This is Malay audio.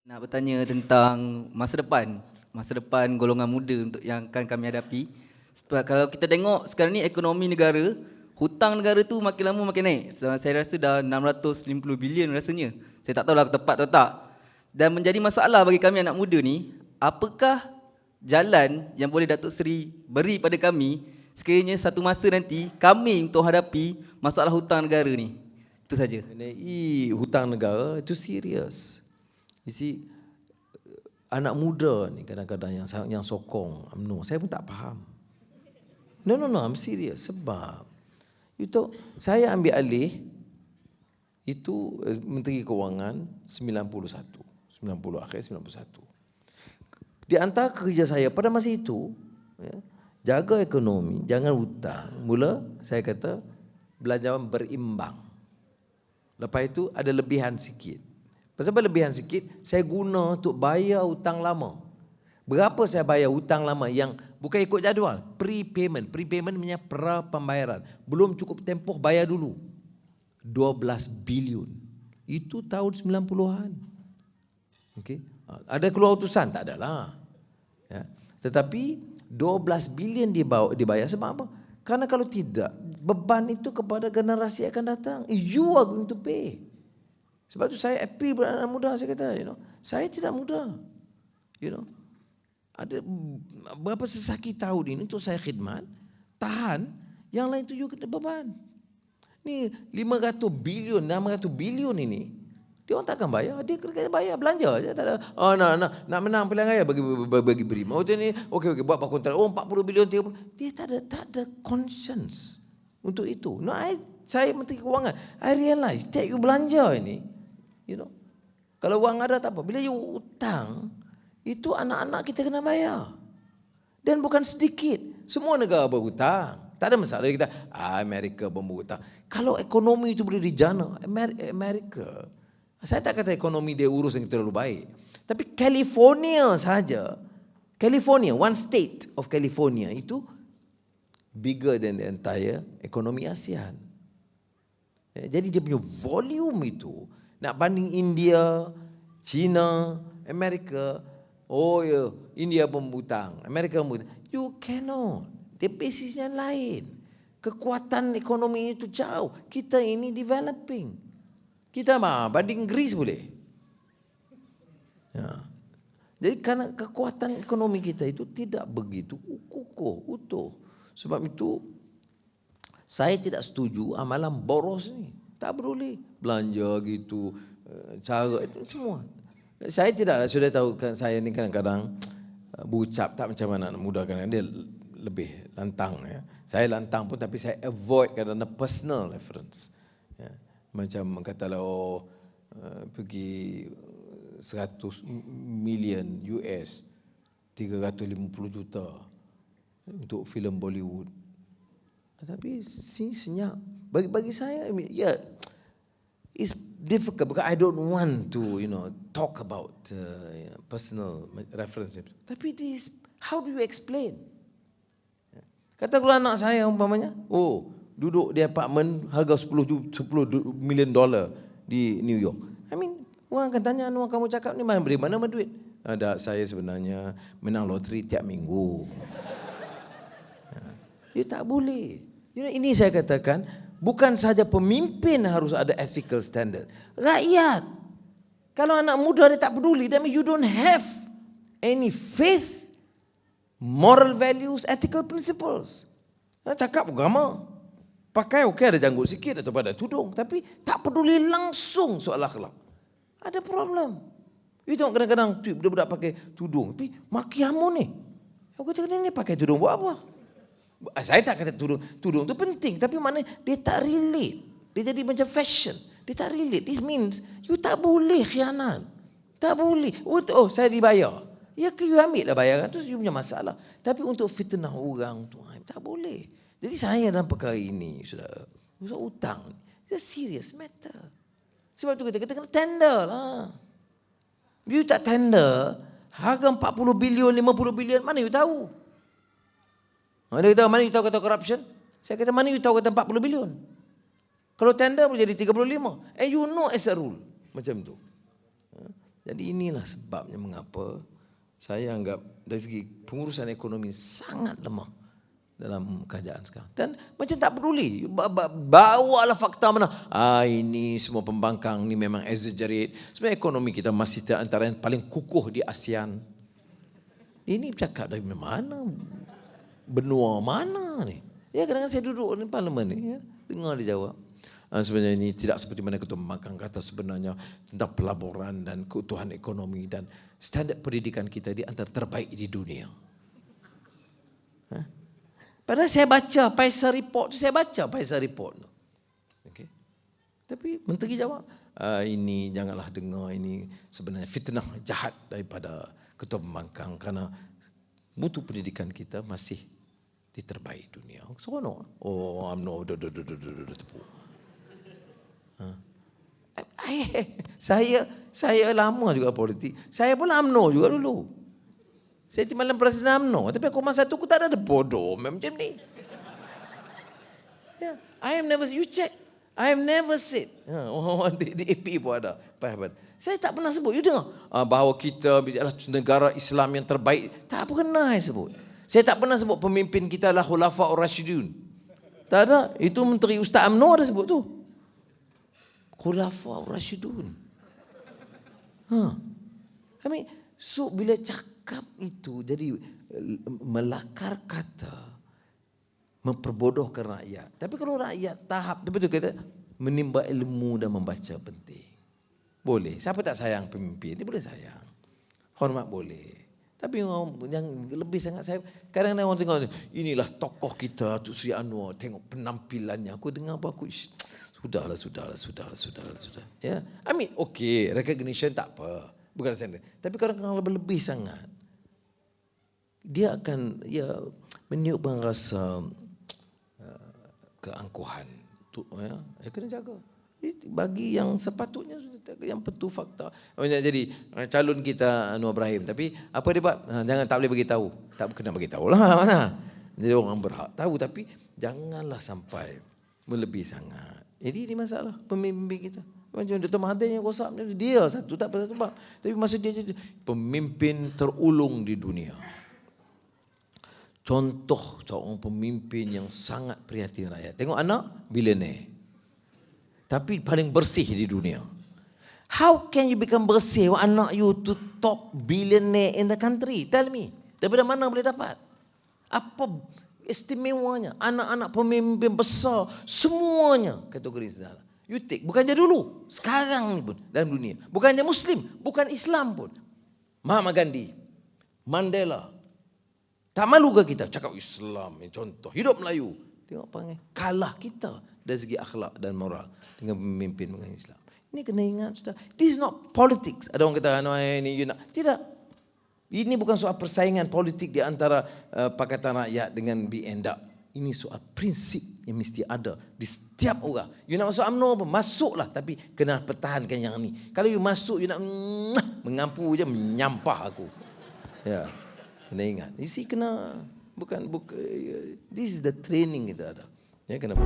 Nak bertanya tentang masa depan golongan muda untuk yang akan kami hadapi. Sebab kalau kita tengok sekarang ni ekonomi negara, hutang negara tu makin lama makin naik. Saya rasa dah 650 bilion rasanya. Saya tak tahulah tepat atau tak. Dan menjadi masalah bagi kami anak muda ni, apakah jalan yang boleh Datuk Seri beri pada kami sekiranya satu masa nanti kami untuk hadapi masalah hutang negara ni. Itu saja. Mengenai hutang negara itu serius. You see, anak muda ni kadang-kadang yang sokong UMNO, saya pun tak faham. No, I'm serious. Sebab itu saya ambil alih itu Menteri Kewangan 90 akhir 91. Di antara kerja saya pada masa itu, ya, jaga ekonomi, jangan hutang. Mula saya kata belanjawan berimbang. Lepas itu ada lebihan sikit. Pasal lebihan sikit, saya guna untuk bayar hutang lama. Berapa saya bayar hutang lama yang bukan ikut jadual, prepayment. Prepayment punya pra-pembayaran. Belum cukup tempoh, bayar dulu. 12 bilion. Itu tahun 90-an. Okay. Ada keluar utusan? Tak adalah. Ya. Tetapi 12 bilion dibayar sebab apa? Karena kalau tidak, beban itu kepada generasi akan datang. You are going to pay. Sebab tu saya happy beranak muda, saya kata, saya tidak muda. Ada berapa sesaki tahun ini untuk saya khidmat, tahan, yang lain tu juga kena beban. Ni 500 bilion, 600 bilion ini, dia orang takkan bayar, dia kena bayar, belanja je, tak ada. Oh, nak menang pilihan raya bagi beri. Mau tu ni, okey buat kontrak. Oh 40 bilion 30. Dia tak ada conscience untuk itu. Saya Menteri Kewangan, I realize you belanja ini, kalau wang ada tak apa. Bila you hutang, itu anak-anak kita kena bayar. Dan bukan sedikit. Semua negara berhutang. Tak ada masalah kita, Amerika pun berhutang. Kalau ekonomi itu boleh dijana, Amerika, saya tak kata ekonomi dia urus yang terlalu baik. Tapi California saja, California, one state of California itu bigger than the entire ekonomi ASEAN. Jadi dia punya volume itu, nak banding India, China, Amerika, India pun berhutang, Amerika pun berhutang. You cannot. Dia basisnya lain. Kekuatan ekonomi itu jauh. Kita ini developing. Kita banding Greece boleh. Ya. Jadi karena kekuatan ekonomi kita itu tidak begitu kukuh, utuh. Sebab itu saya tidak setuju amalan boros ni. Tak boleh belanja gitu, cara itu semua. Saya tidak, sudah tahu kan, saya ni kadang-kadang berucap tak macam mana anak muda, kadang dia lebih lantang. Ya. Saya lantang pun tapi saya avoid kadang-kadang personal reference. Ya. Macam katalah pergi 100 million US, 350 juta untuk filem Bollywood. Tapi senyap. Bagi saya, it's difficult because I don't want to, talk about personal reference. Tapi this, how do you explain? Kata kalau anak saya umpamanya, duduk di apartmen harga 10 million dollar di New York. Orang akan tanya, Anwar, kamu cakap ni dari mana duit? Ada, saya sebenarnya menang loteri tiap minggu. Dia tak boleh. Ini saya katakan, bukan saja pemimpin harus ada ethical standard. Rakyat. Kalau anak muda dia tak peduli, that means you don't have any faith, moral values, ethical principles. Cakap agama, pakai okey ada janggut sikit atau pada tudung, tapi tak peduli langsung soal akhlak. Ada problem. You tengok kadang-kadang budak-budak pakai tudung, tapi maki hamu ni. Aku cakap ni pakai tudung buat apa? Saya tak kata tudung tu penting, tapi maknanya dia tak relate. Dia jadi macam fashion. Dia tak relate. This means you tak boleh khianat. Tak boleh. Saya dibayar. Ya ke you ambil lah bayaran tu, you punya masalah. Tapi untuk fitnah orang tu, tak boleh. Jadi saya dalam perkara ini, sudah hutang. It's a serious matter. Sebab tu kita kena tender lah. You tak tender, harga 40 bilion, 50 bilion, mana you tahu? Mana you tahu kata corruption? Saya kata mana you tahu kata 40 bilion? Kalau tender boleh jadi 35. And you know as a rule. Macam tu. Jadi inilah sebabnya mengapa saya anggap dari segi pengurusan ekonomi sangat lemah dalam kerajaan sekarang. Dan macam tak peduli. Bawalah fakta mana. Ini semua pembangkang ni memang exaggerate. Sebenarnya ekonomi kita masih antara yang paling kukuh di ASEAN. Ini cakap dari mana? Benua mana ni? Ya, kadang-kadang saya duduk di parlimen ni, ya, dengar dia jawab. Sebenarnya ini tidak seperti mana Ketua Pembangkang kata, sebenarnya tentang pelaburan dan keutuhan ekonomi dan standard pendidikan kita di antara terbaik di dunia. Padahal saya baca Paisa Report tu, Okay. Tapi menteri jawab, ini janganlah dengar, ini sebenarnya fitnah jahat daripada Ketua Pembangkang kerana mutu pendidikan kita masih di terbaik dunia. Seronok. Oh, UMNO, tepuk. Saya lama juga politik. Saya pun UMNO juga dulu. Saya timbalan Presiden UMNO. Tapi aku masa tu aku tak ada bodoh macam ni. Yeah. You check. I have never said. Di AP pun ada. Saya tak pernah sebut. You dengar. Bahawa kita adalah negara Islam yang terbaik. Tak pernah saya sebut. Saya tak pernah sebut pemimpin kita adalah Khulafaur Rasyidun. Tak ada. Itu Menteri Ustaz UMNO ada sebut tu. Khulafaur Rasyidun. So bila cakap itu jadi melakar kata, memperbodohkan rakyat. Tapi kalau rakyat tahap, betul kata menimba ilmu dan membaca penting. Boleh. Siapa tak sayang pemimpin? Dia boleh sayang. Hormat boleh. Tapi yang lebih sangat saya, kadang-kadang orang tengok, inilah tokoh kita, Tun Sri Anwar, tengok penampilannya. Aku dengar apa aku, sudahlah. Ya, okay, recognition tak apa. Bukan saya. Tapi kadang-kadang lebih sangat, dia akan meniupkan rasa keangkuhan. Ya, kena jaga. Bagi yang sepatutnya, yang betul fakta. Jadi calon kita Anwar Ibrahim, tapi apa dia buat? Jangan, tak boleh bagi tahu. Tak kena bagi tahu lah mana. Jadi orang berhak tahu, tapi janganlah sampai melebih sangat. Jadi ini masalah pemimpin kita. Macam Dr. Mahathir yang rosak, dia satu tak pernah tebak. Tapi masa dia jadi pemimpin terulung di dunia. Contoh seorang pemimpin yang sangat prihatin rakyat. Tengok anak, billionaire. Tapi paling bersih di dunia. How can you become bersih when anak you to top billionaire in the country? Tell me. Daripada mana boleh dapat? Apa istimewanya? Anak-anak pemimpin besar, semuanya kategori sedara. You take, bukan je dulu, sekarang ni pun dalam dunia. Bukan je Muslim, bukan Islam pun. Mahatma Gandhi, Mandela. Tak malu ke kita cakap Islam ni contoh, hidup Melayu. Tengok apa ni? Kalah kita dari segi akhlak dan moral dengan pemimpin dengan Islam. Ini kena ingat sudah. This is not politics. Ada orang kata, ini you nak. Tidak. Ini bukan soal persaingan politik di antara Pakatan Rakyat dengan BND. Ini soal prinsip yang mesti ada di setiap orang. You nak masuk UMNO, masuklah. Tapi kena pertahankan yang ni. Kalau you masuk, you nak mengampu je, menyampah aku. Ya, kena ingat. You see, kena, bukan this is the training kita ada. Ya, kena.